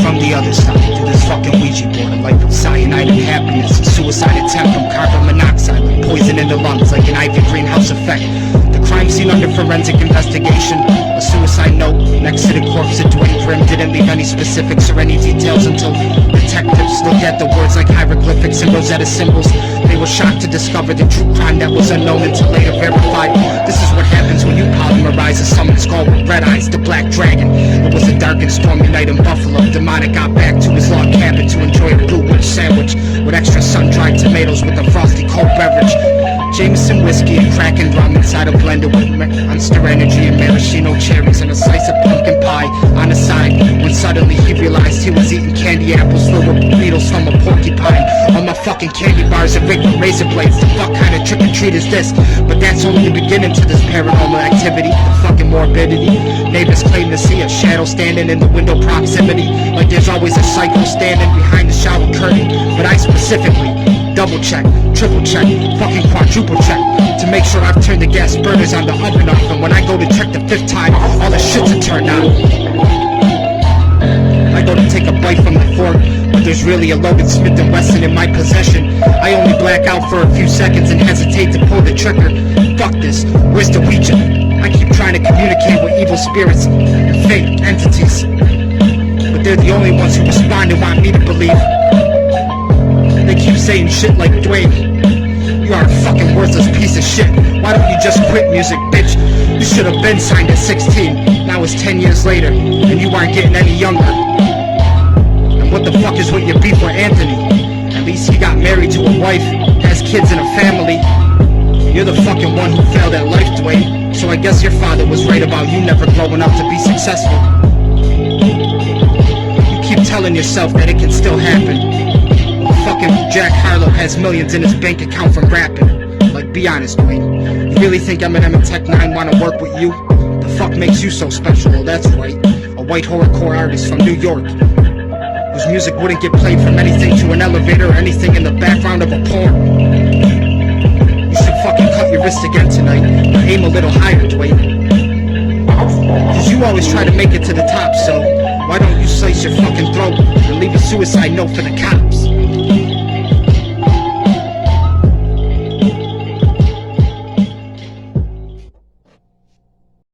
from the other side to this fucking Ouija board. A life of cyanide and happiness, a suicide attempt from carbon monoxide, like poison in the lungs, like an ivy greenhouse effect. The crime scene under forensic investigation, a suicide note next to the corpse of Duane Grim didn't leave any specifics or any details until detectives looked at the words like hieroglyphics and Rosetta symbols. They were shocked to discover the true crime that was unknown until later verified. This is what happens when you polymerize a summoned skull with red eyes, the black dragon. It was a dark and stormy night in Buffalo. Demonic got back to his log cabin to enjoy a blue witch sandwich with extra sun-dried tomatoes with a frosty cold beverage. Jameson whiskey and crack and rum inside a blender with Monster Energy and maraschino cherries and a slice of pumpkin pie on the side. When suddenly he realized he was eating candy apples filled with needles from a porcupine. All my fucking candy bars are rigged with razor blades. The fuck kind of trick or treat is this? But that's only the beginning to this paranormal activity. The fucking morbidity. Neighbors claim to see a shadow standing in the window proximity, like there's always a psycho standing behind the shower curtain. But I specifically double check, triple check, fucking quadruple check to make sure I've turned the gas burners on the oven off. And when I go to check the 5th time, all the shits are turned on. I go to take a bite from the fork, but there's really a loaded Smith & Wesson in my possession. I only black out for a few seconds and hesitate to pull the trigger. Fuck this, where's the Ouija? I keep trying to communicate with evil spirits and fake entities, but they're the only ones who respond and want me to believe. They keep saying shit like, Duane, you are a fucking worthless piece of shit. Why don't you just quit music, bitch? You should have been signed at 16. Now it's 10 years later, and you aren't getting any younger. And what the fuck is with your beef with Anthony? At least he got married to a wife, has kids and a family. You're the fucking one who failed at life, Duane. So I guess your father was right about you never growing up to be successful. You keep telling yourself that it can still happen. Fucking Jack Harlow has millions in his bank account from rapping. Like, be honest, Duane. You really think Eminem and Tech 9 wanna work with you? The fuck makes you so special? Well, that's right. A white horrorcore artist from New York, whose music wouldn't get played from anything to an elevator or anything in the background of a porn. You should fucking cut your wrist again tonight, or aim a little higher, Duane. Cause you always try to make it to the top, so why don't you slice your fucking throat and leave a suicide note for the cops?